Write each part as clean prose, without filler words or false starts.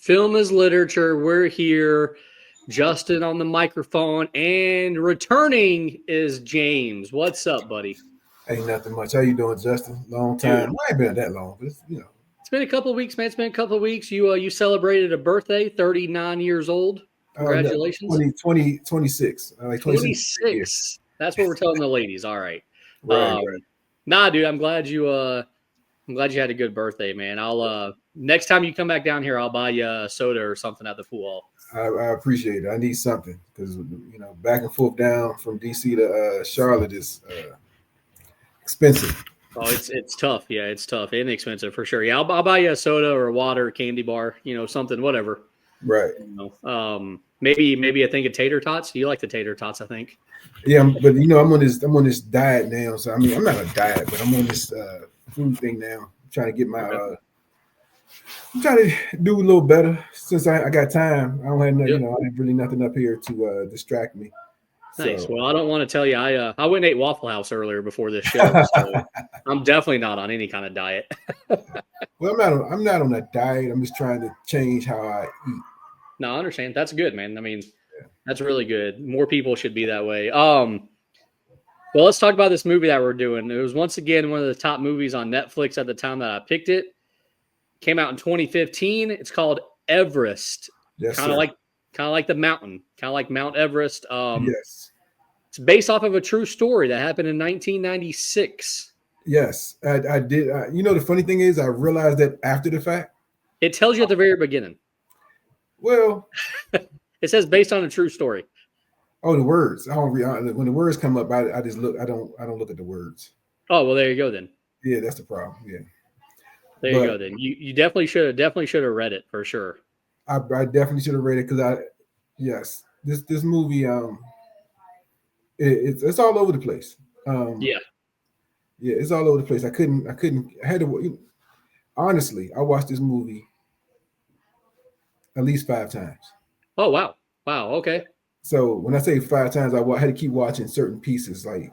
Film is literature. We're here. Justin on the microphone, and returning is James. What's up, buddy? Ain't nothing much. How you doing, Justin? Long Dude, time. Well, I ain't been that long, but it's been a couple of weeks, man. It's been a couple of weeks. You celebrated a birthday, 39 years old. no, Congratulations. 26. Like 26 years. 26. That's what we're telling the ladies. All right. Right, right. Nah, dude, I'm glad you had a good birthday, man. I'll next time you come back down here, I'll buy you a soda or something at the pool hall. I appreciate it. I need something because back and forth down from DC to Charlotte is expensive. Oh, it's tough. Yeah, it's tough and expensive for sure. Yeah, I'll buy you a soda or a water, candy bar, something, whatever. Right. Maybe a thing of tater tots. You like the tater tots, I think. Yeah, but I'm on this diet now. So I mean, I'm not a diet, but I'm on this food thing now. I'm trying to get my. I'm trying to do a little better since I got time. I don't have nothing, I have really nothing up here to distract me. Nice. So. Well, I don't want to tell you. I went and ate Waffle House earlier before this show. So I'm definitely not on any kind of diet. Well, I'm not on a diet. I'm just trying to change how I eat. No, I understand. That's good, man. I mean, that's really good. More people should be that way. Well, let's talk about this movie that we're doing. It was once again one of the top movies on Netflix at the time that I picked it. Came out in 2015. It's called Everest. Yes, kind of like the mountain, kind of like Mount Everest. Yes. It's based off of a true story that happened in 1996. Yes, I did. The funny thing is, I realized that after the fact. It tells you at the very beginning. Well, it says based on a true story. Oh, the words. I don't read when the words come up. I just look. I don't look at the words. Oh well, there you go then. Yeah, that's the problem. Yeah. There you go then. You definitely should have read it for sure. I definitely should have read it because this movie it's all over the place. Yeah, it's all over the place. I had to honestly, I watched this movie at least 5 times. Oh wow. Okay. So when I say 5 times, I had to keep watching certain pieces. Like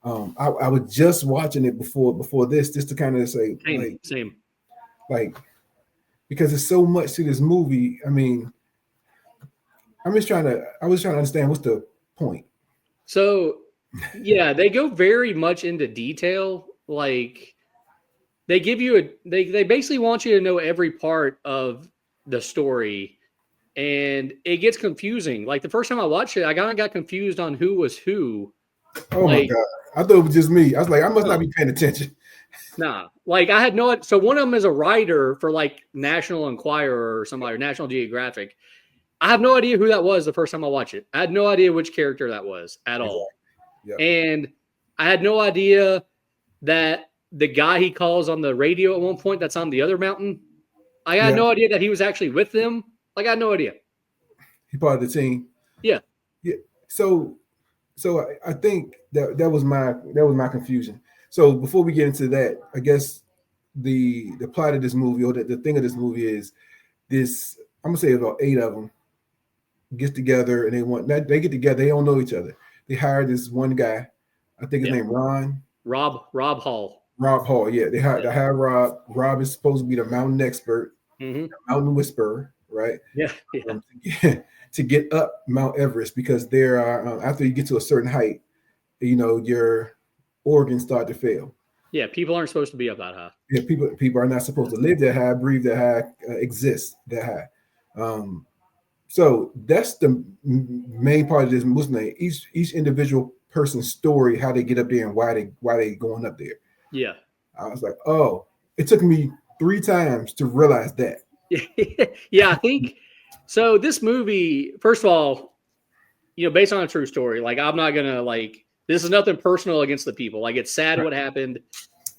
I was just watching it before this, just to kind of say same. Like, because there's so much to this movie. I mean, I was trying to understand what's the point. So, yeah, they go very much into detail. Like, they give you they basically want you to know every part of the story, and it gets confusing. Like the first time I watched it, I kind of got confused on who was who. Oh my God. I thought it was just me. I was like, I must not be paying attention. Nah, like I had no. So one of them is a writer for like National Enquirer or somebody, or National Geographic. I have no idea who that was the first time I watched it. I had no idea which character that was at all. Yep. And I had no idea that the guy he calls on the radio at one point that's on the other mountain, I had no idea that he was actually with them. Like I had no idea. He part of the team. Yeah. Yeah. So I think that was my confusion. So before we get into that, I guess the plot of this movie, or the thing of this movie, is this. I'm gonna say about 8 of them get together, and they get together. They don't know each other. They hire this one guy. I think his name Ron. Rob Hall. Rob Hall. Yeah, they hire Rob. Rob is supposed to be the mountain expert, the mountain whisperer, right? Yeah. To get up Mount Everest, because there are after you get to a certain height, your organs start to fail. Yeah, people aren't supposed to be up that high. Yeah, people are not supposed to live that high, breathe that high, exist that high. So that's the main part of this movie. Each individual person's story, how they get up there and why they going up there. Yeah, I was like, oh, it took me 3 times to realize that. Yeah, I think so. This movie, first of all, based on a true story. Like, I'm not gonna this is nothing personal against the people. Like, it's sad what happened.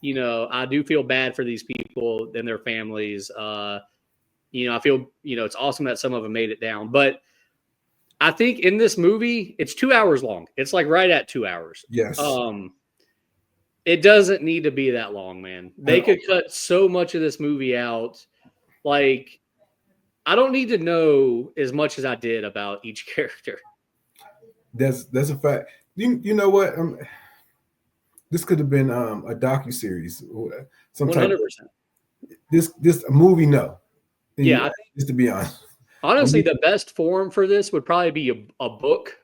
I do feel bad for these people and their families. I feel, it's awesome that some of them made it down. But I think in this movie, it's 2 hours long. It's like right at 2 hours. Yes. It doesn't need to be that long, man. They could cut so much of this movie out. Like, I don't need to know as much as I did about each character. That's a fact. You know what? This could have been a docuseries, some 100%. This movie, no. Yeah, I just to be honest. honestly, the best form for this would probably be a book,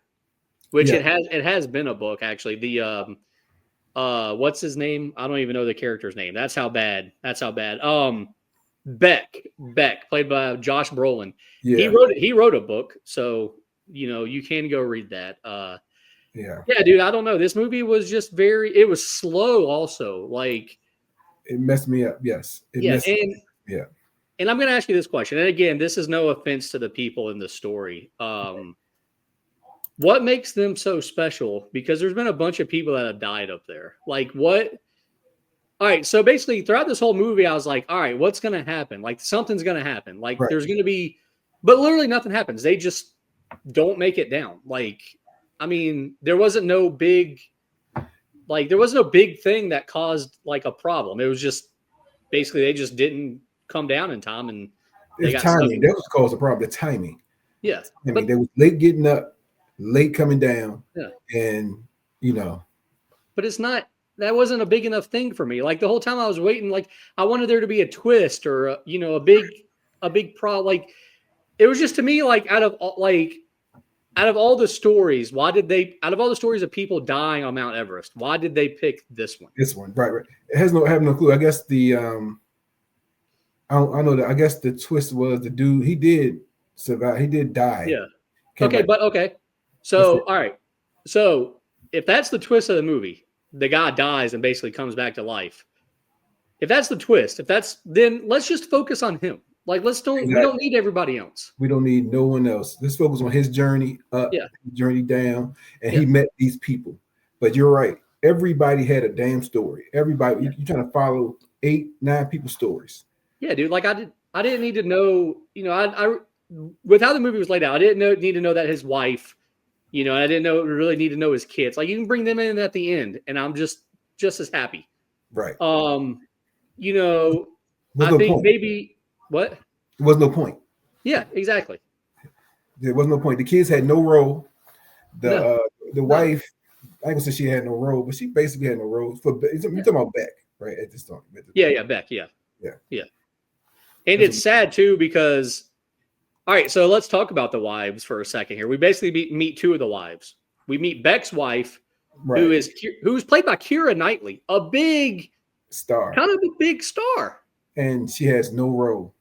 which Yeah, it has been a book actually. The what's his name? I don't even know the character's name. That's how bad. That's how bad. Beck, played by Josh Brolin. He yeah, wrote it. He wrote a book, so you can go read that. yeah. Yeah, dude, I don't know. This movie was just very. It was slow, also. Like, It messed me up. Yes, it yeah, messed. Yeah, and I'm going to ask you this question. And again, this is no offense to the people in the story. What makes them so special? Because there's been a bunch of people that have died up there. Like, what? All right. So basically, throughout this whole movie, I was like, all right, what's going to happen? Like, something's going to happen. Like, right. there's going to be, but literally nothing happens. They just don't make it down. Like, I mean, there was no big thing that caused like a problem. It was just basically they just didn't come down in time and they It's got stuck timing. in. That was caused the problem. The timing. Yeah. I mean, But they was late getting up, late coming down, yeah. and you know, But it's not that wasn't a big enough thing for me. Like the whole time I was waiting, like I wanted there to be a twist or a big pro. Like it was just to me like out of all the stories, why did they out of all the stories of people dying on Mount Everest, why did they pick this one? this one, right, right. It has no, I have no clue. I guess I know that. I guess the twist was the dude. He did survive. He did die. Yeah. Came back. Okay. That's it. So all right. So if that's the twist of the movie, the guy dies and basically comes back to life. If that's the twist, then let's just focus on him. Like we don't Exactly. need everybody else. We don't need no one else. Let's focus on his journey up, Yeah. his journey down, and Yeah. he met these people. But you're right. Everybody had a damn story. Everybody, Yeah. you're trying to follow 8, 9 people's stories. Yeah, dude. Like I didn't need to know. I with how the movie was laid out, I didn't need to know that his wife. I didn't really need to know his kids. Like you can bring them in at the end, and I'm just as happy. Right. You know, There I was no think point. maybe what? There was no point. Yeah, exactly. There was no point. The kids had no role. The No, the no. wife, I ain't gonna say she had no role, but she basically had no role. You're talking about Beck, right? At this time. Yeah, Beck. Yeah. Yeah. And That's it's sad too because, all right, so let's talk about the wives for a second here. We basically meet two of the wives. We meet Beck's wife, right. who's played by Keira Knightley, a big Star, kind of a big star. and she has no role.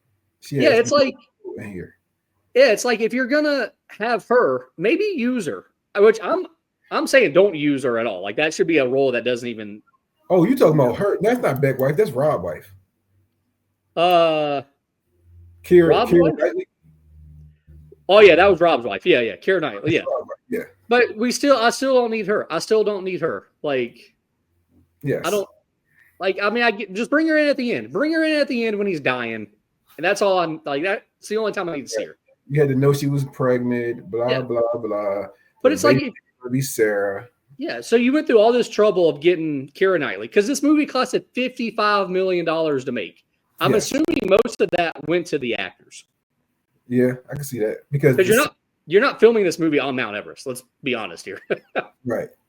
It's no like role in here. Yeah, it's like if you're gonna have her, maybe use her. Which I'm saying don't use her at all. Like that should be a role that doesn't even. Oh, you talking about her? That's not Beck wife. That's Rob wife. Rob's Keira wife? Knightley. Oh yeah, that was Rob's wife. Yeah, Keira Knightley. Yeah, yeah. But I still don't need her. I still don't need her. Like, yes, I don't. Like, I mean, just bring her in at the end. Bring her in at the end when he's dying, and that's all I'm like. That's the only time I need to see her. You had to know she was pregnant. Blah blah blah. But it's like be Sarah. Yeah, so you went through all this trouble of getting Keira Knightley because this movie costed $55 million to make. I'm assuming most of that went to the actors. Yeah, I can see that because you're not filming this movie on Mount Everest. Let's be honest here.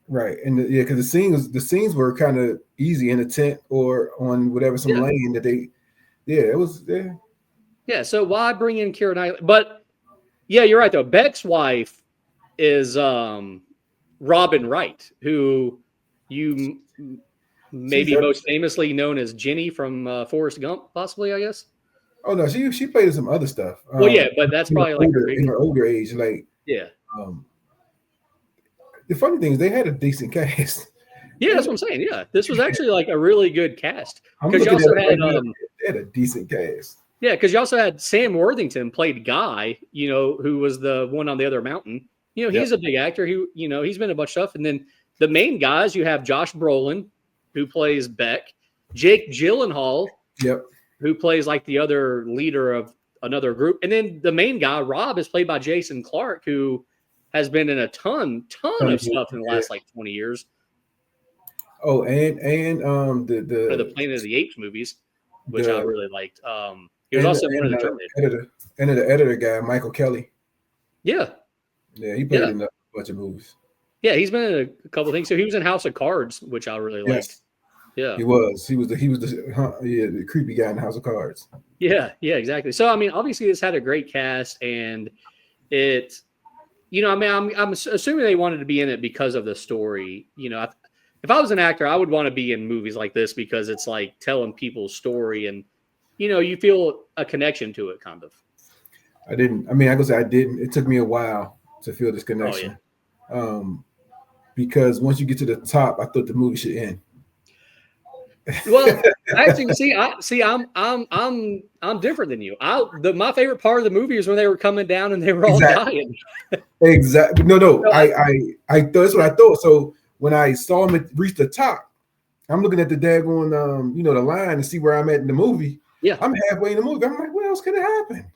Right, and because the scenes were kind of easy in a tent or on whatever lane that they. Yeah, it was. Yeah, so why bring in Keira Knightley? But yeah, you're right though. Beck's wife is Robin Wright, who you maybe most famously known as Jenny from Forrest Gump, possibly, I guess. Oh no, she played in some other stuff. Well, yeah, but that's probably like in her older age. Like, yeah. The funny thing is they had a decent cast. Yeah, that's what I'm saying. Yeah, this was actually like a really good cast because you also had they had a decent cast. Yeah, because you also had Sam Worthington played Guy, who was the one on the other mountain. He's a big actor. He's been in a bunch of stuff. And then the main guys, you have Josh Brolin, who plays Beck, Jake Gyllenhaal, who plays like the other leader of another group. And then the main guy, Rob, is played by Jason Clarke, who has been in a ton of stuff in the last like 20 years. Oh, and the Planet of the Apes movies, which I really liked. He was also one of the Terminator. The editor guy, Michael Kelly. Yeah. Yeah, he played in a bunch of movies. Yeah, he's been in a couple of things. So he was in House of Cards, which I really liked. Yeah, he was. He was the creepy guy in House of Cards. Yeah, yeah, exactly. So I mean, obviously, this had a great cast, and it, I mean, I'm assuming they wanted to be in it because of the story. If I was an actor, I would want to be in movies like this because it's like telling people's story, and you feel a connection to it, kind of. I didn't. I mean, I go say I didn't. It took me a while to feel this Oh yeah. connection, um, because once you get to the top, I thought the movie should end. Well, actually, I'm different than you. My favorite part of the movie is when they were coming down and they were all Exactly. dying. Exactly. No, no. So I thought that's what I thought. So when I saw him reach the top, I'm looking at the daggone, the line to see where I'm at in the movie. yeah, I'm halfway in the movie. I'm like, what else could have happened?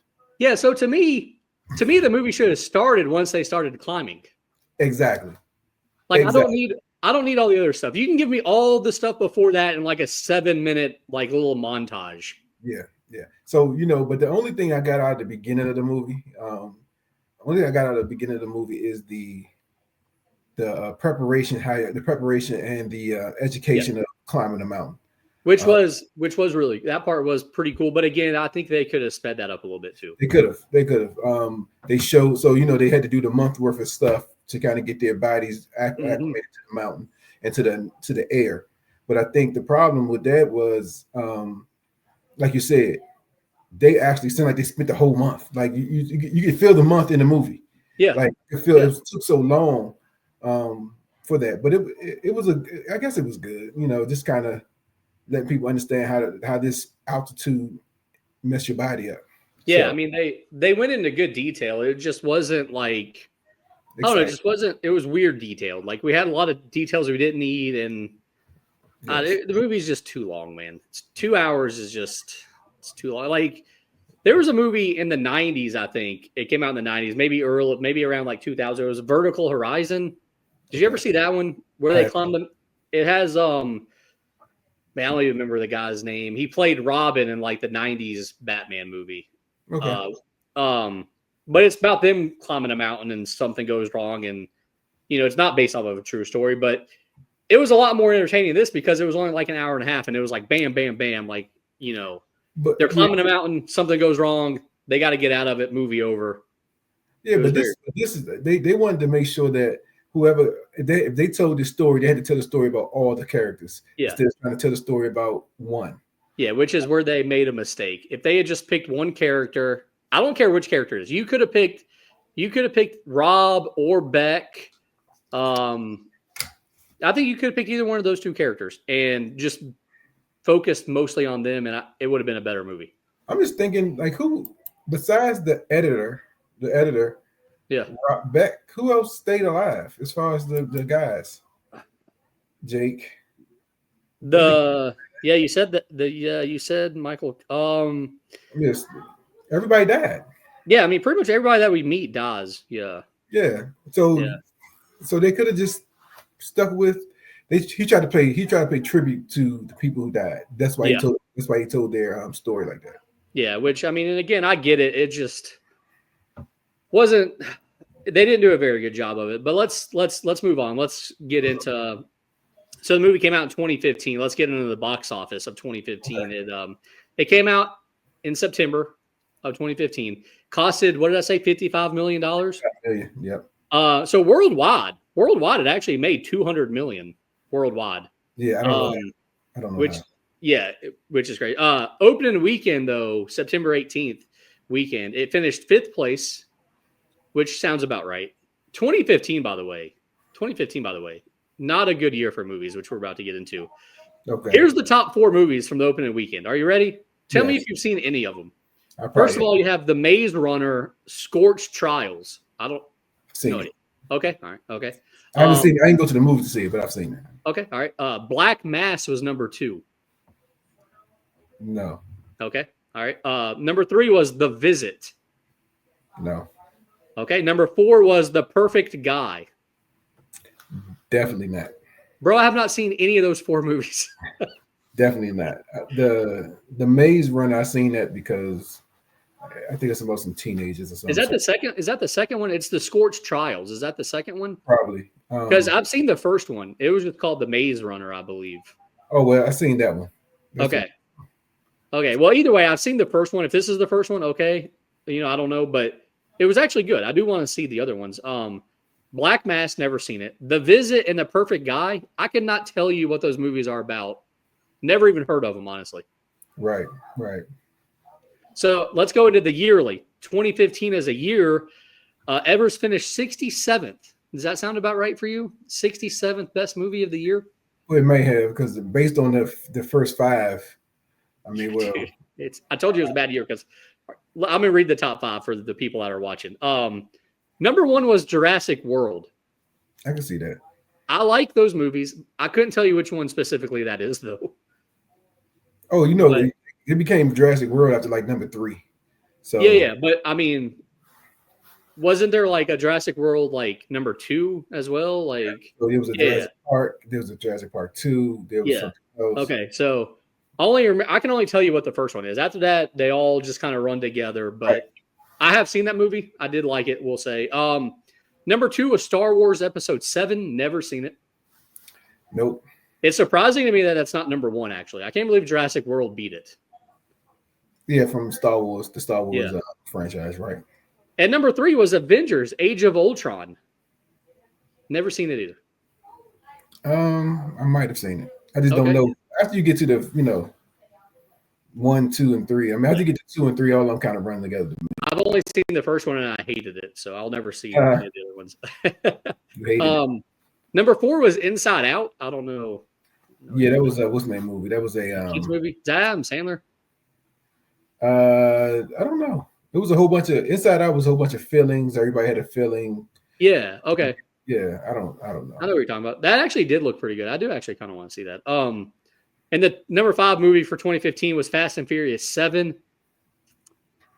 yeah. So to me, the movie should have started once they started climbing. Exactly. Like Exactly. I don't need all the other stuff. You can give me all the stuff before that in like a 7 minute like little montage. Yeah. Yeah. So, but the only thing I got out of the beginning of the movie, only thing I got out of the beginning of the movie is the preparation, the preparation and the Yeah. education of climbing the mountain. Uh, Which was really, that part was pretty cool. But again, I think they could have sped that up a little bit too. They could have. They could have. They showed, so they had to do the month worth of stuff to kind of get their bodies acclimated Hmm. to the mountain and to the air. But I think the problem with that was, like you said, they actually seemed like they spent the whole month. Like you could feel the month in the movie. Yeah. Like you feel Yeah. it took so long for that, but it was I guess it was good. Just kind of letting people understand how this altitude mess your body up. Yeah. I So mean, they went into good detail. It just wasn't like, I don't know, it exciting. just wasn't, it was weird detailed. Like we had a lot of details we didn't need. And Yes. the movie's just too long, man. It's 2 hours it's too long. Like there was a movie in the 90s, I think. It came out in the 90s, maybe around like 2000. It was Vertical Horizon. Did you ever Okay. see that one where I they have. climbed them? It has man, I don't even remember the guy's name. He played Robin in like the 90s Batman movie. Okay. Uh but it's about them climbing a mountain and something goes wrong, and it's not based off of a true story, but it was a lot more entertaining this because it was only like an hour and a half and it was like bam, bam, bam, like, But they're yeah, climbing a mountain, something goes wrong, they got to get out of it, movie over. yeah, It was but very this is they wanted to make sure that whoever if they told the story, they had to tell the story about all the characters yeah. instead of trying to tell the story about one. Yeah, which is where they made a mistake. If they had just picked one character, I don't care which character it is. You could have picked Rob or Beck. Um, I think you could have picked either one of those two characters and just focused mostly on them, and it would have been a better movie. I'm just thinking, like, who besides the editor, Yeah. Beck, who else stayed alive as far as the guys? Jake. I think The yeah, you said that the yeah, you said Michael. yes, everybody died. Yeah, I mean pretty much everybody that we meet dies. Yeah. Yeah. So Yeah. so they could have just stuck with. He tried to pay tribute to the people who died. That's why he Yeah. told their story like that. Yeah, which I mean, and again, I get it. It just wasn't, they didn't do a very good job of it. But let's move on. Let's get into, so the movie came out in 2015. Let's get into the box office of 2015. Okay. It came out in September of 2015. Costed, what did I say, $55 million? Yeah, yep. So worldwide it actually made 200 million worldwide. Yeah, I don't know. Um I don't know which how. yeah, which is great. Opening weekend though, September 18th weekend, it finished 5th place, which sounds about right. 2015 by the way. 2015 by the way. Not a good year for movies, which we're about to get into. Okay. Here's the top 4 movies from the opening weekend. Are you ready? Tell me Yes. if you've seen any of them. I First probably of all, you have The Maze Runner, Scorched Trials. I don't seen know. it. Okay, all right, okay. I haven't seen it. I didn't go to the movie to see it, but I've seen it. Okay, all right. Black Mass was number 2. No, Okay, all right. Number 3 was The Visit. no, Okay, number 4 was The Perfect Guy. definitely not. Bro, I have not seen any of those 4 movies. Definitely not. The Maze Runner, I seen that because I think it's about some teenagers or something. Is that the second? Is that the second one? It's The Scorched Trials. Is that the second one? Probably. Because I've seen the first one. It was just called The Maze Runner, I believe. Oh well, I seen that one. That's Okay. Okay. Well, either way, I've seen the first one. If this is the first one, okay. I don't know, but it was actually good. I do want to see the other ones. Black Mass, never seen it. The Visit and The Perfect Guy, I could not tell you what those movies are about. Never even heard of them, honestly. Right, right. So let's go into the yearly. 2015 as a year, Everest finished 67th. Does that sound about right for you? 67th best movie of the year? Well, it may have because based on the first five, I mean, well, Dude, I told you it was a bad year because I'm gonna read the top five for the people that are watching. Number one was Jurassic World. I can see that. I like those movies. I couldn't tell you which one specifically that is though. Oh, But, it became Jurassic World after like number 3. So yeah. But I mean, wasn't there like a Jurassic World like number 2 as well? Like, so there was a Jurassic Park. There was a Jurassic Park 2. There was something else. Okay, so I can only tell you what the first one is. After that, they all just kind of run together. But Right. I have seen that movie. I did like it. We'll say. Number 2 was Star Wars Episode 7. Never seen it. Nope. It's surprising to me that that's not number 1. Actually, I can't believe Jurassic World beat it. Yeah, from Star Wars, the Star Wars franchise, right? And number 3 was Avengers: Age of Ultron. Never seen it either. I might have seen it. I just don't know. After you get to the 1, 2, and 3. I mean, after you get to 2 and 3, all of them kind of run together. I've only seen the first one and I hated it, so I'll never see any of the other ones. You hated it. Number 4 was Inside Out. I don't know. Yeah, that was what's the name movie? That was a kids movie. Is that Adam Sandler? I don't know. It was a whole bunch of Inside Out was a whole bunch of feelings. Everybody had a feeling. Yeah. Okay. Yeah, I don't know. I know what you're talking about. That actually did look pretty good. I do actually kind of want to see that. And the number 5 movie for 2015 was Fast and Furious 7.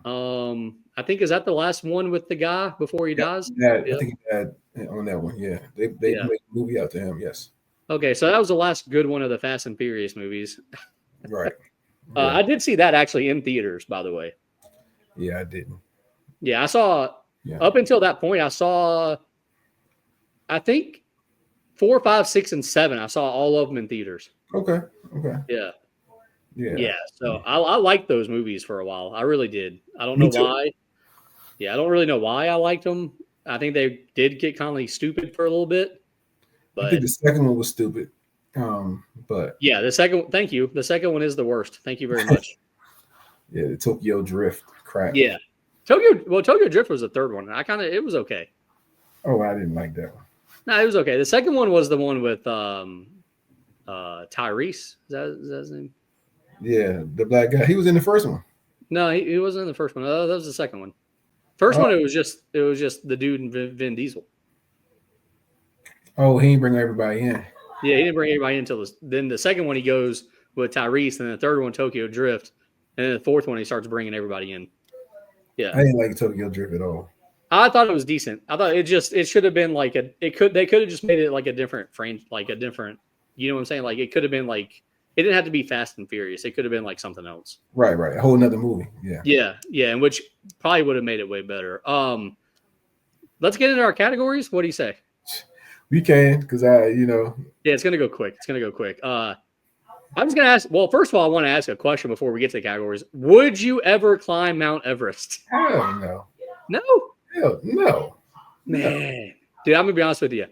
I think is that the last one with the guy before he dies? I think he died on that one. Yeah, they made a movie out to him. Yes. Okay, so that was the last good one of the Fast and Furious movies. Right. I did see that actually in theaters, by the way. Yeah, I didn't. Yeah, I saw up until that point. I saw, I think 4, 5, 6, and 7. I saw all of them in theaters. Okay. Yeah. So I liked those movies for a while. I really did. I don't know why. Yeah, I don't really know why I liked them. I think they did get kind of stupid for a little bit. But I think the second one was stupid. But yeah, the second. Thank you. The second one is the worst. Thank you very much. Yeah, the Tokyo Drift crap. Yeah, Tokyo Drift was the third one. It was okay. Oh, I didn't like that one. No, it was okay. The second one was the one with Tyrese. Is that his name? Yeah, the black guy. He was in the first one. No, he wasn't in the first one. That was the second one. First one, it was just the dude and Vin Diesel. Oh, he didn't bring everybody in. Yeah, he didn't bring everybody in until then. The second one he goes with Tyrese, and the third one Tokyo Drift, and then the fourth one he starts bringing everybody in. Yeah, I didn't like Tokyo Drift at all. I thought it was decent. I thought it should have been like they could have just made it like a different frame, like a different. You know what I'm saying? Like it could have been like it didn't have to be Fast and Furious. It could have been like something else. Right. A whole nother movie. Yeah, and which probably would have made it way better. Let's get into our categories. What do you say? We can, because Yeah, it's gonna go quick. I'm just gonna ask. Well, first of all, I want to ask a question before we get to the categories. Would you ever climb Mount Everest? Hell no. No. Hell no. Man, dude, I'm gonna be honest with you.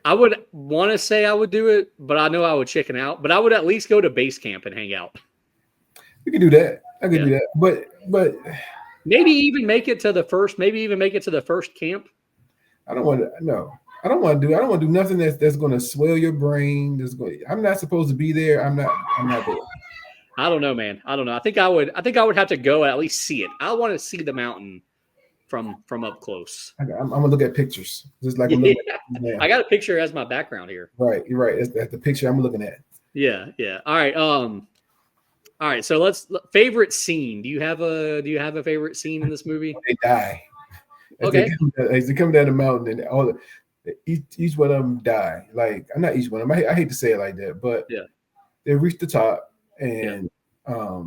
I would want to say I would do it, but I know I would chicken out. But I would at least go to base camp and hang out. We could do that. I could do that. But maybe even make it to the first. Maybe even make it to the first camp. I don't want to. No, I don't want to do. I don't want to do nothing that's going to swell your brain. I'm not supposed to be there. I'm not there. I don't know, man. I don't know. I think I would have to go and at least see it. I want to see the mountain from up close. I'm gonna look at pictures, just like I got a picture as my background here. Right, you're right. That's the picture I'm looking at. Yeah. All right. So favorite scene. Do you have a favorite scene in this movie? They die. Okay. As they come down the mountain, and each one of them die. Like, I'm not each one of them. I hate to say it like that, but they reach the top, and I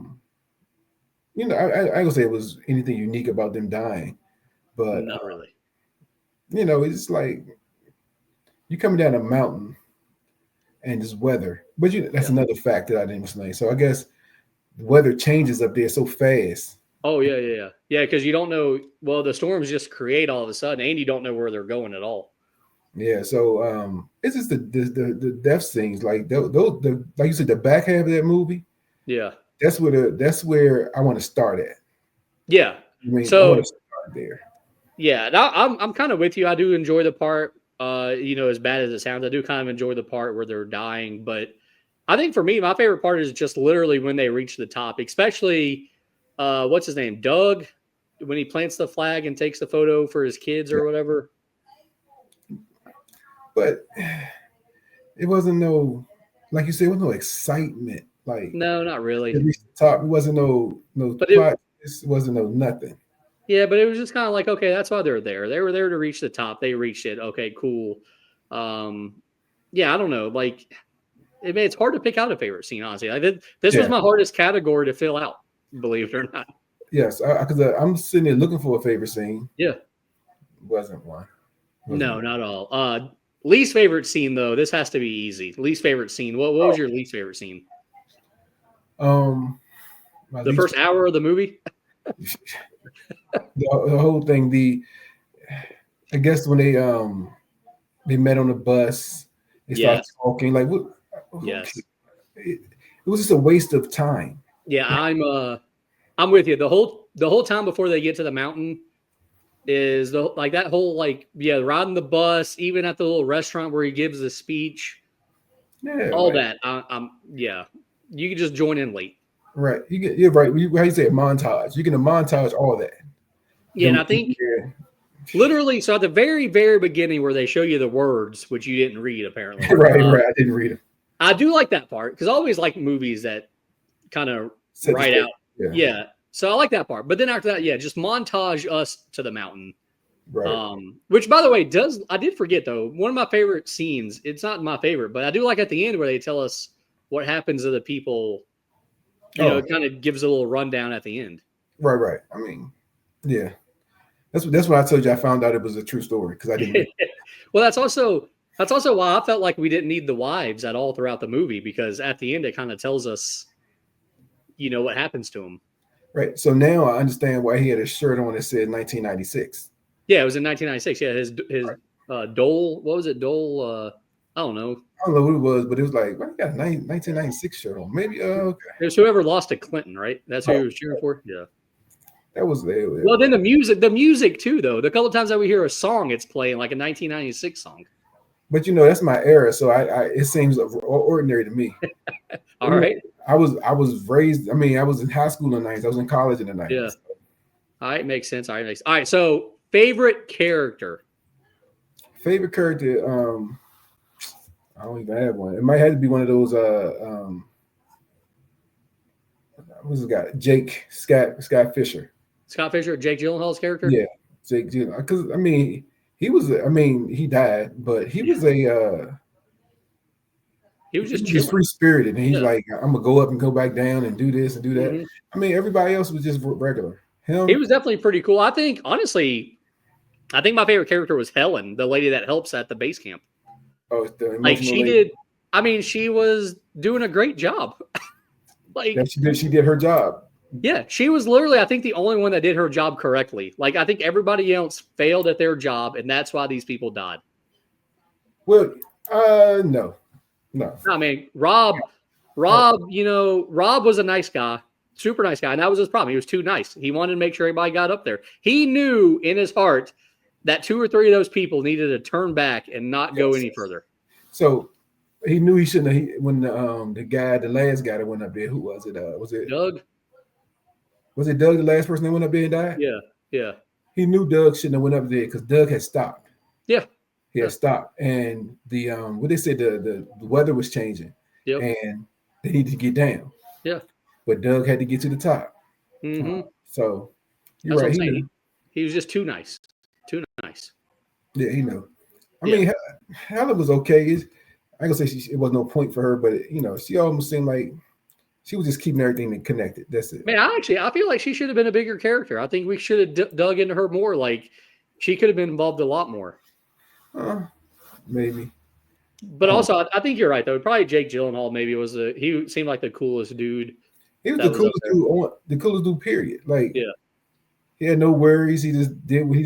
ain't gonna say it was anything unique about them dying. But not really. It's like you coming down a mountain and this weather. But that's another fact that I didn't explain. So I guess weather changes up there so fast. Oh yeah. Because you don't know. Well, the storms just create all of a sudden, and you don't know where they're going at all. Yeah, so it's just the death scenes, like those the like you said, the back half of that movie. Yeah, That's where I want to start at. yeah. I mean, I want So to start there. yeah, I'm kind of with you. I do enjoy the part. As bad as it sounds, I do kind of enjoy the part where they're dying. But I think for me, my favorite part is just literally when they reach the top, especially what's his name, Doug, when he plants the flag and takes the photo for his kids Yeah. or whatever. But it wasn't no, like you said, it was no excitement. Like No, not at really. least the top, it wasn't no But plot. It wasn't no nothing. yeah, but it was just kind of like, okay, that's why they're there. They were there to reach the top. They reached it. Okay, cool. Um, yeah, I don't know. Like, it's hard to pick out a favorite scene, honestly. This was Yeah. my hardest category to fill out, believe it or not. Yes, because I'm sitting there looking for a favorite scene. Yeah. Wasn't one. No, not at all. Least favorite scene, though, this has to be easy. Least favorite scene. What was your least favorite scene? My The least, first hour of the movie? the whole thing. I guess when they met on the bus, they started Yes. talking. Like what? Yes. It was just a waste of time. Yeah, I'm with you. The whole time before they get to the mountain is that whole riding the bus, even at the little restaurant where he gives the speech, Yeah, all like, that. I'm yeah. You can just join in late. right. You're right. How you say it, montage? You can montage all that. Yeah, and Them- I think yeah, literally, so at the very, very beginning where they show you the words, which you didn't read apparently. right. I didn't read it. I do like that part because I always like movies that kind of Set the write stage. out. Yeah, Yeah. So I like that part. But then after that, yeah, just montage us to the mountain. right. Which by the way, I did forget though, one of my favorite scenes, it's not my favorite, but I do like at the end where they tell us what happens to the people. It kind of gives a little rundown at the end. Right. I mean, yeah. That's what I told you. I found out it was a true story because I didn't read. Well, that's also why I felt like we didn't need the wives at all throughout the movie, because at the end it kind of tells us, what happens to him. Right. So now I understand why he had a shirt on that said 1996. Yeah, it was in 1996. Yeah, his Right. Dole. What was it? Dole. I don't know. I don't know who it was, but it was like, why you got a 1996 shirt on? Maybe, okay. It was whoever lost to Clinton, right? That's who he Oh, was cheering for. Yeah. that was there. Well, then the music too, though. The couple of times that we hear a song, it's playing like a 1996 song. But that's my era, so I it seems ordinary to me. All right. I was raised. I mean, I was in high school in the 90s. I was in college in the 90s. Yeah. All right, makes sense. All right. So favorite character. Favorite character. I don't even have one. It might have to be one of those. What's this guy? Scott Fisher. Scott Fisher, Jake Gyllenhaal's character. Yeah, Jake. Because I mean, he was. I mean, he died, but he was a. He was just He's chilling. free spirited, and he's Yeah. like, I'm gonna go up and go back down and do this and do that. Mhm. I mean, everybody else was just regular. Him, He was definitely pretty cool. I think, honestly, my favorite character was Helen, the lady that helps at the base camp. oh, the Like emotional she lady. did. I mean, she was doing a great job. Like, That she did her job. yeah, she was literally, I think, the only one that did her job correctly. Like, I think everybody else failed at their job, and that's why these people died. Well, no. I mean, Rob, Rob was a nice guy, super nice guy, and that was his problem. He was too nice. He wanted to make sure everybody got up there. He knew in his heart that 2 or 3 of those people needed to turn back and not go any further. So he knew he shouldn't have. When the last guy that went up there, who was it? Doug? Was it Doug, the last person that went up there and died? Yeah. He knew Doug shouldn't have went up there because Doug had stopped. Yeah. He had stopped, and the what they said the weather was changing, Yep. and they needed to get down. Yeah. But Doug had to get to the top. Mm-hmm. So you're That's right. what I'm saying. He was just too nice. Too nice. Yeah, he knew. I mean, Helen was okay. I ain't gonna say it was no point for her, but she almost seemed like she was just keeping everything connected. That's it. Man, I feel like she should have been a bigger character. I think we should have dug into her more. Like, she could have been involved a lot more. Maybe. But also, I think you're right though. Probably Jake Gyllenhaal maybe he seemed like the coolest dude. He was that the was up coolest there. dude the coolest dude. Period. Like Yeah. he had no worries. He just did what he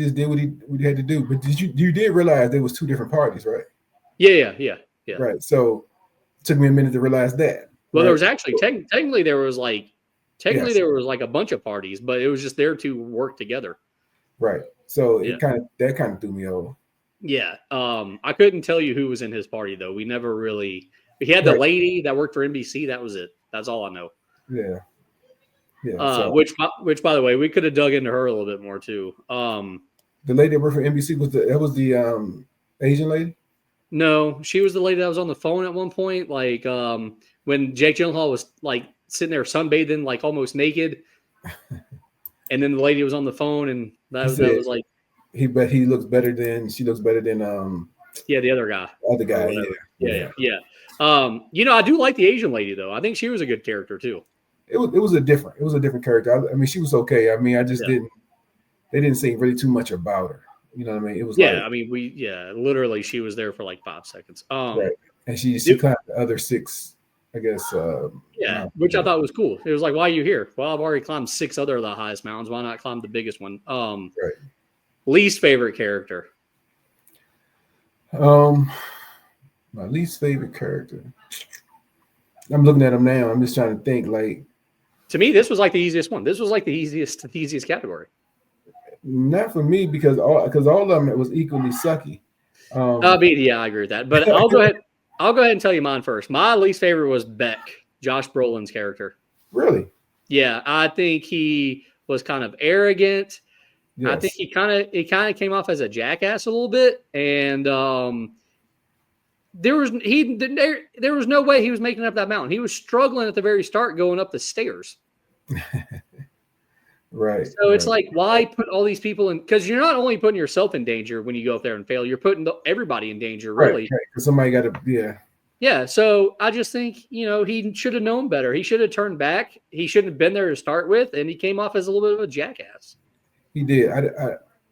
had to do. But you did realize there was two different parties, right? Yeah. Right. So it took me a minute to realize that. Well, there Right. was actually technically Yes. there was like a bunch of parties, but it was just there to work together. Right. So Yeah. that kind of threw me over. Yeah. I couldn't tell you who was in his party though. We never really. He had the Right. lady that worked for NBC. That was it. That's all I know. Yeah. Yeah. So Which by the way, we could have dug into her a little bit more too. the lady that worked for NBC was the Asian lady. No, she was the lady that was on the phone at one point, like when Jake Gyllenhaal was like sitting there sunbathing, like almost naked, and then the lady was on the phone, and He that said was like, he looks better than she looks better than yeah, the other guy other or guy. whatever. Yeah. Yeah. I do like the Asian lady though. I think she was a good character too. It was a different character. I mean, she was okay. I mean, I just Yeah. didn't. They didn't say really too much about her. You know what I mean? It was Yeah, like I mean, literally, she was there for like 5 seconds. right, and she Dude, climbed the other six. I guess. yeah, Mountains. which I thought was cool. It was like, why are you here? Well, I've already climbed six other of the highest mountains. Why not climb the biggest one? Right. Least favorite character. My least favorite character. I'm looking at him now. I'm just trying to think. Like, To me, this was like the easiest one. This was like the easiest category. not for me because all of them it was equally sucky. Yeah, I agree with that. But I'll go ahead. I'll go ahead and tell you mine first. My least favorite was Beck, Josh Brolin's character. Really? Yeah, I think he was kind of arrogant. Yes. I think he kind of came off as a jackass a little bit, and there was no way he was making it up that mountain. He was struggling at the very start going up the stairs. Right. So it's right. like, why put all these people in? Because you're not only putting yourself in danger when you go up there and fail, you're putting everybody in danger, really. Right. Because somebody got to, yeah. Yeah. So I just think, he should have known better. He should have turned back. He shouldn't have been there to start with. And he came off as a little bit of a jackass. He did.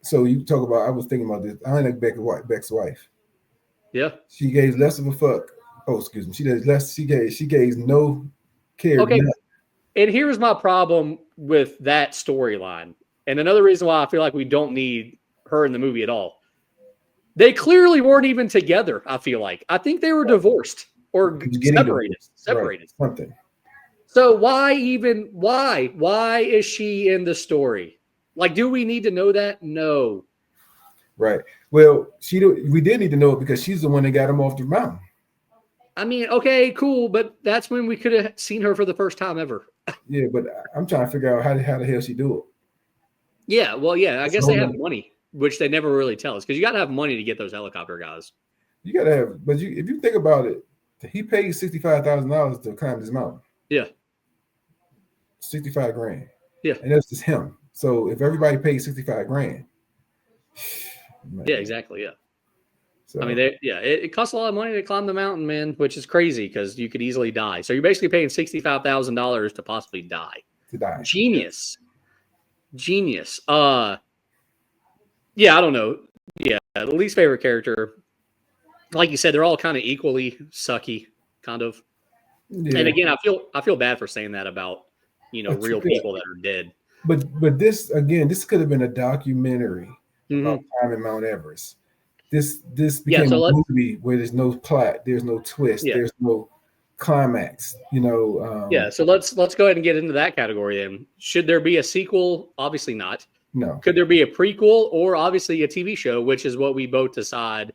So you talk about, I was thinking about this. I like Beck's wife. Yeah. She gave less of a fuck. Oh, excuse me. She did less. She gave no care. Okay. None. And here's my problem with that storyline. And another reason why I feel like we don't need her in the movie at all. They clearly weren't even together, I feel like. I think they were divorced or separated. Right. Something. So why is she in the story? Like, do we need to know that? No. Right. Well, we did need to know it because she's the one that got him off the mountain. I mean, okay, cool, but that's when we could have seen her for the first time ever. Yeah, but I'm trying to figure out how the hell she do it. Yeah, well, yeah, I guess they have money, which they never really tell us because you got to have money to get those helicopter guys. You got to have, but if you think about it, he paid $65,000 to climb this mountain. Yeah, 65 grand. Yeah, and that's just him. So if everybody paid 65 grand, man. Yeah, exactly. Yeah. So, I mean, it costs a lot of money to climb the mountain, man, which is crazy because you could easily die. So you're basically paying $65,000 to possibly die. Genius. Yeah, I don't know. Yeah, the least favorite character, like you said, they're all kind of equally sucky, kind of. Yeah. And again, I feel bad for saying that about real people that are dead. But this could have been a documentary about climbing Mount Everest. This became a movie where there's no plot, there's no twist, there's no climax. So let's go ahead and get into that category then. Should there be a sequel? Obviously not. No. Could there be a prequel or obviously a TV show, which is what we both decide?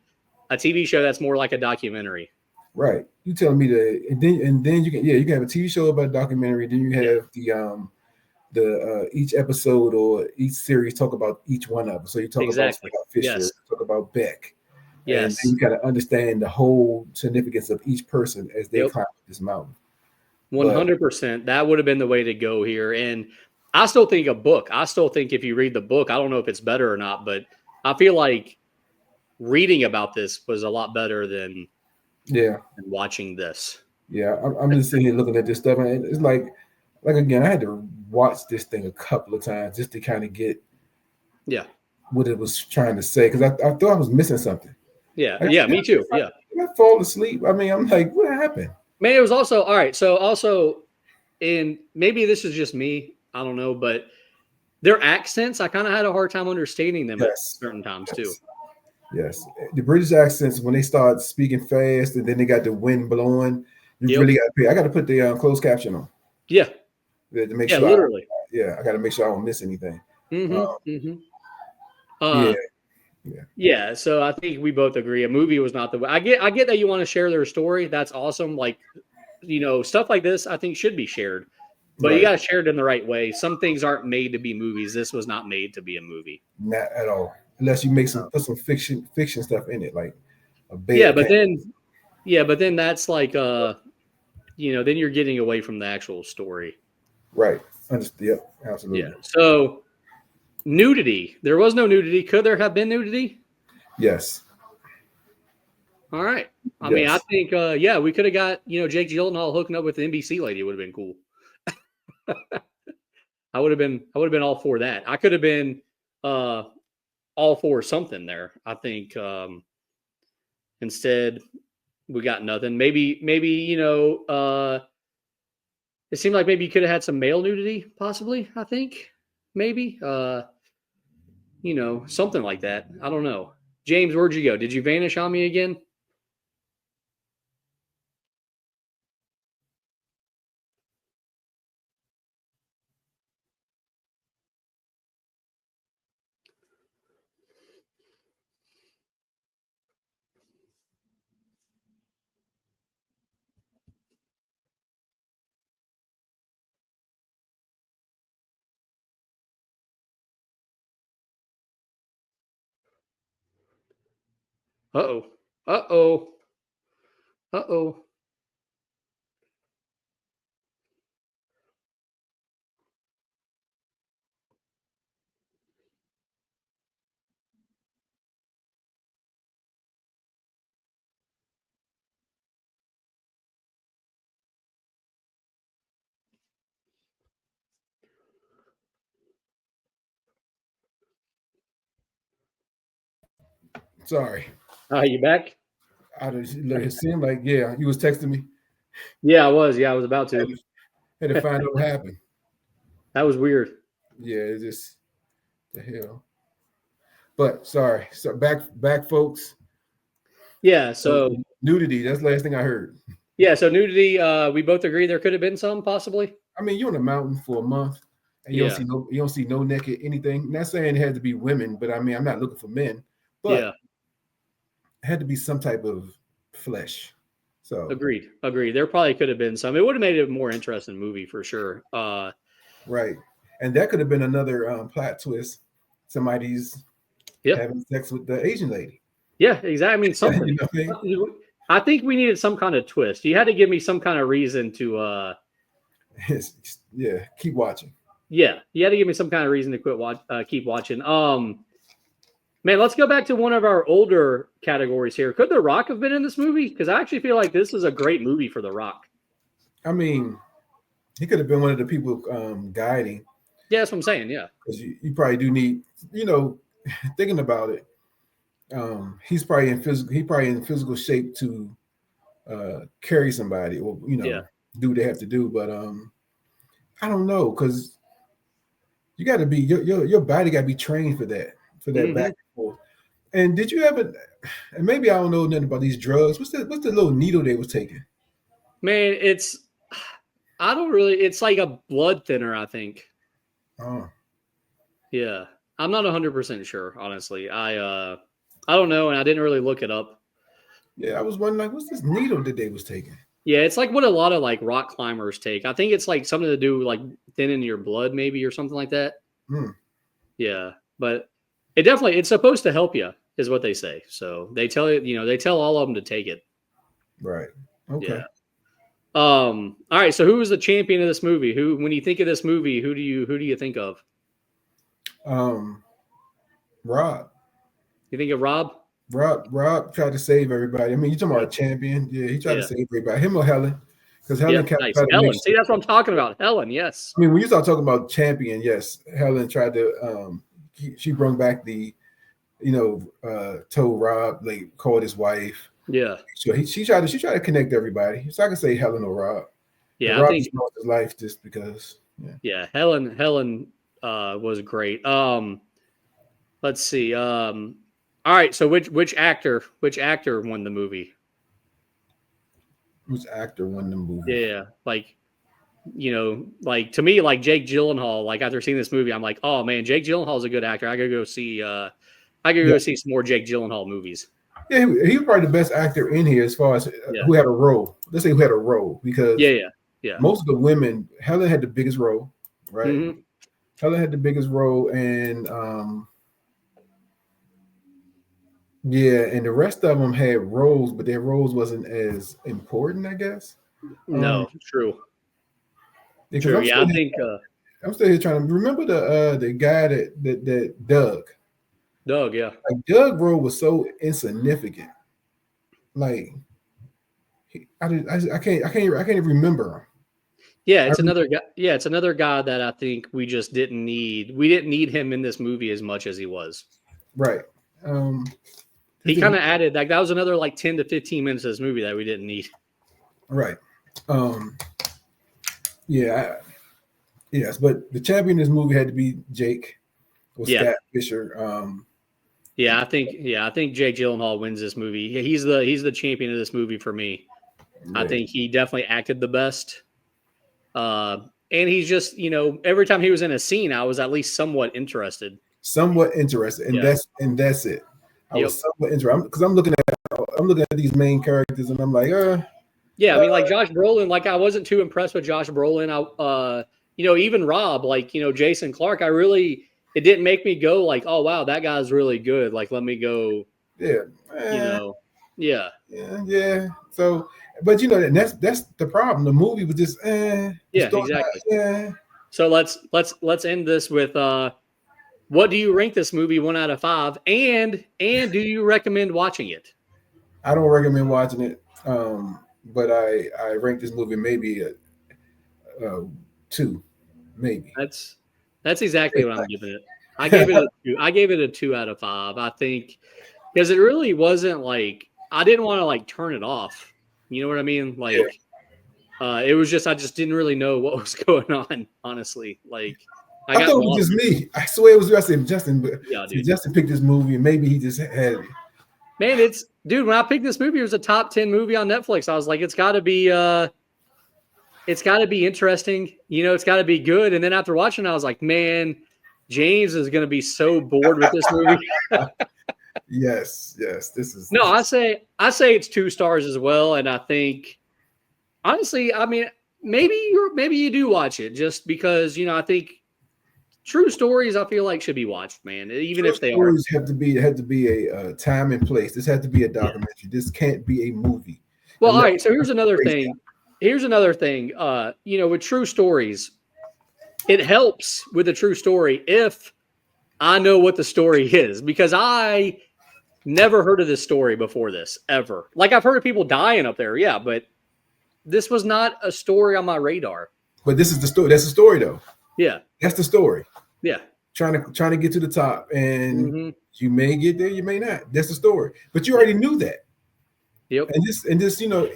A TV show that's more like a documentary. Right. You telling me that, and then you can have a TV show about a documentary. Then you have the each episode or each series talk about each one of them. So you talk about Fisher, talk about Beck. Yes. And you got to understand the whole significance of each person as they climb this mountain. 100%. That would have been the way to go here. And I still think if you read the book, I don't know if it's better or not, but I feel like reading about this was a lot better than watching this. Yeah, I'm just sitting here looking at this stuff, and it's like again, I had to watch this thing a couple of times just to kind of get what it was trying to say, because I thought I was missing something. Yeah, me too. I fall asleep. I mean, I'm like, what happened? Man, it was also all right. So also, and maybe this is just me, I don't know, but their accents, I kind of had a hard time understanding them at Yes, certain times too. yes, yes. The British accents when they start speaking fast and then they got the wind blowing, you Yep. really got to pay. I got to put the closed caption on Yeah. to make Yeah. sure. Literally. I got to make sure I don't miss anything. Mm-hmm. Mm-hmm. Yeah, Uh, yeah, yeah. So I think we both agree a movie was not the way. I get that you want to share their story. That's awesome. Like, stuff like this, I think should be shared, but you right. got to share it in the right way. Some things aren't made to be movies. This was not made to be a movie. Not at all. Unless you make No. put some fiction stuff in it, like a Yeah, bear but came. then, yeah, but then that's like, then you're getting away from the actual story. Right. Understood. Yep. Yeah. Absolutely. So nudity. There was no nudity. Could there have been nudity? Yes. All right. I mean, I Yes. think, we could have got, Jake Gyllenhaal hooking up with the NBC lady. It would have been cool. I would have been all for that. I could have been uh, all for something there. I think instead we got nothing. Maybe it seemed like maybe you could have had some male nudity, possibly. I think maybe something like that. I don't know. James, where'd you go? Did you vanish on me again? Uh oh. Uh oh. Uh oh. Sorry. You back? It seemed like you was texting me. Yeah, I was. Yeah, I was about Had to. to, had to find out what happened. That was weird. Yeah, it's just the hell. But sorry. So back folks. Yeah. So So nudity. That's the last thing I heard. yeah. So nudity. We both agree there could have been some possibly. I mean, you're on a mountain for a month and Yeah. you don't see no naked anything. Not saying it had to be women, but I mean, I'm not looking for men. But Yeah. it had to be some type of flesh. So Agreed. Agreed. There probably could have been some. It would have made it a more interesting movie for sure. right, and that could have been another plot twist. Somebody's Yeah. having sex with the Asian lady. Yeah. Exactly. I mean, something. You know what I mean? I think we needed some kind of twist. You had to give me some kind of reason to. Yeah, keep watching. Yeah. You had to give me some kind of reason to keep watching. Man, let's go back to one of our older categories here. Could The Rock have been in this movie? Because I actually feel like this is a great movie for The Rock. I mean, he could have been one of the people guiding. Yeah, that's what I'm saying. Yeah. Because you probably do need, thinking about it. He's probably in physical shape to carry somebody or Yeah. do what they have to do. But I don't know because you got to be your body got to be trained for that Mhm. back and forth. And did you ever? And maybe I don't know nothing about these drugs. What's the little needle they was taking? Man, I don't really, it's like a blood thinner, I think. Oh, Yeah. I'm not 100% sure, honestly. I don't know, and I didn't really look it up. yeah. I was wondering like, what's this needle that they was taking? Yeah, it's like what a lot of like rock climbers take. I think it's like something to do like thinning your blood, maybe, or something like that. Hmm. Yeah. But it's supposed to help you, is what they say. So they tell you, they tell all of them to take it. Right. Okay. Yeah. All right. So who is the champion of this movie? When you think of this movie, who do you think of? Rob. You think of Rob? Rob tried to save everybody. I mean, you talking about a champion? Yeah, he tried to Yeah. save everybody. Him or Helen? Because Yeah. Helen tried Nice. to Helen. make See, that's what I'm talking about. Helen. Yes. I mean, when you start talking about champion, yes, Helen tried to. She brought back the, told Rob like called his wife. Yeah. So she tried to connect everybody. So I can say Helen or Rob. But Yeah, I Rob think just lost his life just because. Yeah. yeah, Helen was great. Let's see. All right, so which actor won the movie? Which actor won the movie? Yeah, like like to me, like Jake Gyllenhaal. Like after seeing this movie, I'm like, oh man, Jake Gyllenhaal's a good actor. I gotta go see. I gotta Yeah, go see some more Jake Gyllenhaal movies. yeah, he was probably the best actor in here as far as Yeah, who had a role. Let's say who had a role yeah, because yeah, yeah. most of the women, Helen had the biggest role, right? Hmm. Helen had the biggest role, and yeah, and the rest of them had roles, but their roles wasn't as important, I guess. Um, No, true, because true. Yeah, I think I'm still here trying to remember the guy that Doug. Doug. Yeah, Like Doug role was so insignificant. Like I can't even remember him. yeah. I It's another guy. Yeah, it's another guy that I think we just didn't need. We didn't need him in this movie as much as he was. right. Um, He kind of added like that was another like 10 to 15 minutes of this movie that we didn't need. right. Um, yeah, yes, but the champion of this movie had to be Jake or Yeah, Scott Fisher. I think Jake Gyllenhaal wins this movie. He's the champion of this movie for me. I Yeah, think he definitely acted the best. And he's just every time he was in a scene, I was at least somewhat interested. somewhat interested, and Yeah. that's it. I Yep. was somewhat interested because I'm looking at these main characters, and I'm like, Yeah, I mean, like Josh Brolin, like I wasn't too impressed with Josh Brolin. Even Rob, like Jason Clark, it didn't make me go like, oh wow, that guy's really good. Like, let me go, yeah, you eh, know, yeah, yeah. So, but that's the problem. The movie was just, the yeah, story, exactly. yeah. So let's end this with what do you rank this movie 1 out of 5, and do you recommend watching it? I don't recommend watching it. But I rank this movie maybe a 2, maybe. That's exactly what I'm giving it. I gave it a 2. I gave it a 2 out of 5. I think because it really wasn't like I didn't want to like turn it off. You know what I mean? Yeah. Like it was just I just didn't really know what was going on. Honestly, like I I got thought it was lost. just me. I swear it was Justin. But Yeah, see, dude. Justin picked this movie, and maybe he just had it. Man, dude. When I picked this movie, it was a top 10 movie on Netflix. I was like, it's got to be interesting. It's got to be good. And then after watching, I was like, man, James is going to be so bored with this movie. Yes, This is No, I say it's 2 stars as well. And I think honestly, I mean, maybe you do watch it just because I think true stories I feel like should be watched, man. Even true if they are. stories have to be a time and place. This had to be a documentary. This can't be a movie. Well, all Unless right. So here's another thing. With true stories, it helps with a true story if I know what the story is because I never heard of this story before this ever. Like I've heard of people dying up there, yeah, but this was not a story on my radar. But this is the story. That's the story, though. Yeah, That's the story. yeah, Trying to get to the top, and hmm you may get there, you may not. That's the story. But you already knew that. yep, And this,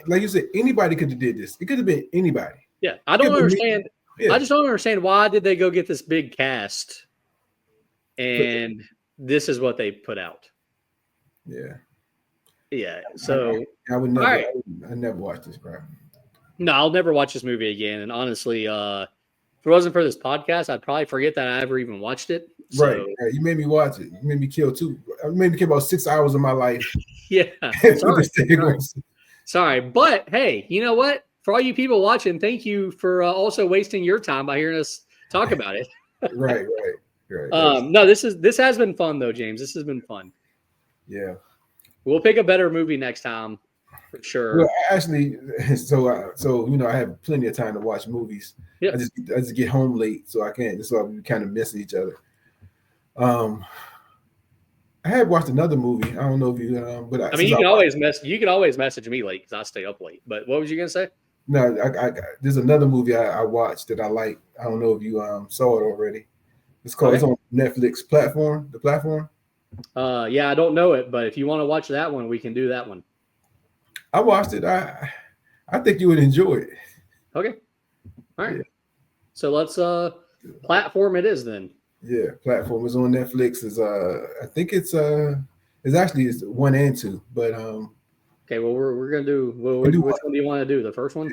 like you said, anybody could have did this. It could have been anybody. yeah. I It don't could have been me. understand. Yeah. I just don't understand why did they go get this big cast But, and this is what they put out. yeah. Yeah, so I would never. all right. I never watched this, bro. No, I'll never watch this movie again. And honestly, if it wasn't for this podcast, I'd probably forget that I ever even watched it. So, Right. You made me watch it. You made me kill two. You made me kill about 6 hours of my life. yeah. For this thing. Sorry. But hey, you know what? For all you people watching, thank you for also wasting your time by hearing us talk about it. Right. No, this has been fun though, James. This has been fun. Yeah. We'll pick a better movie next time for sure. Well, actually, so I have plenty of time to watch movies. Yep. I just get home late, so I can't. That's why we kind of miss each other. I had watched another movie. I don't know if you, but I mean, you can always message me late because I stay up late. But what was you gonna say? No, there's another movie I watched that I like. I don't know if you saw it already. It's called. Okay. It's on Netflix platform. The platform. Yeah, I don't know it, but if you want to watch that one, we can do that one. I watched it. I think you would enjoy it. Okay. All right. Yeah. So let's platform it is then. Yeah, platform is on Netflix. Is I think it's actually it's 1 and 2, but Okay, well we're gonna do we do which one do you want to do? The first one?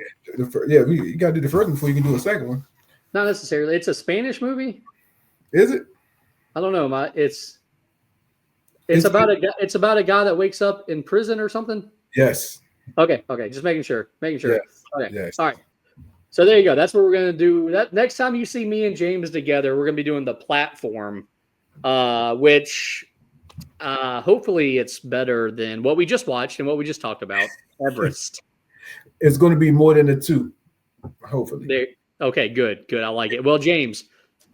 yeah, you gotta do the first one before you can do a second one. Not necessarily. It's a Spanish movie. Is it? I don't know. It's It's about a guy that wakes up in prison or something. yes, Okay, just making sure. yes, Okay. yes. All right. So there you go. That's what we're gonna do. That next time you see me and James together, we're gonna be doing the platform, which hopefully it's better than what we just watched and what we just talked about. Everest. It's going to be more than a 2, hopefully. There. Okay, good. I like it. Well, James,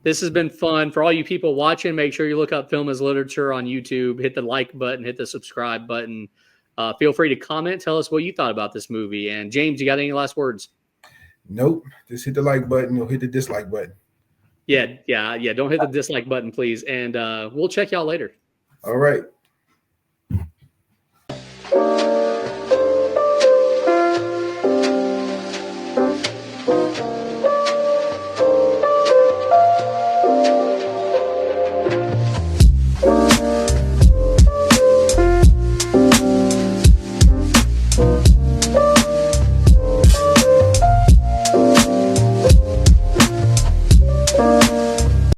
this has been fun. For all you people watching, make sure you look up Film as Literature on YouTube. Hit the like button, hit the subscribe button. Feel free to comment. Tell us what you thought about this movie. And James, you got any last words? Nope. Just hit the like button or hit the dislike button. Yeah. Don't hit the dislike button, please. And we'll check y'all later. All right.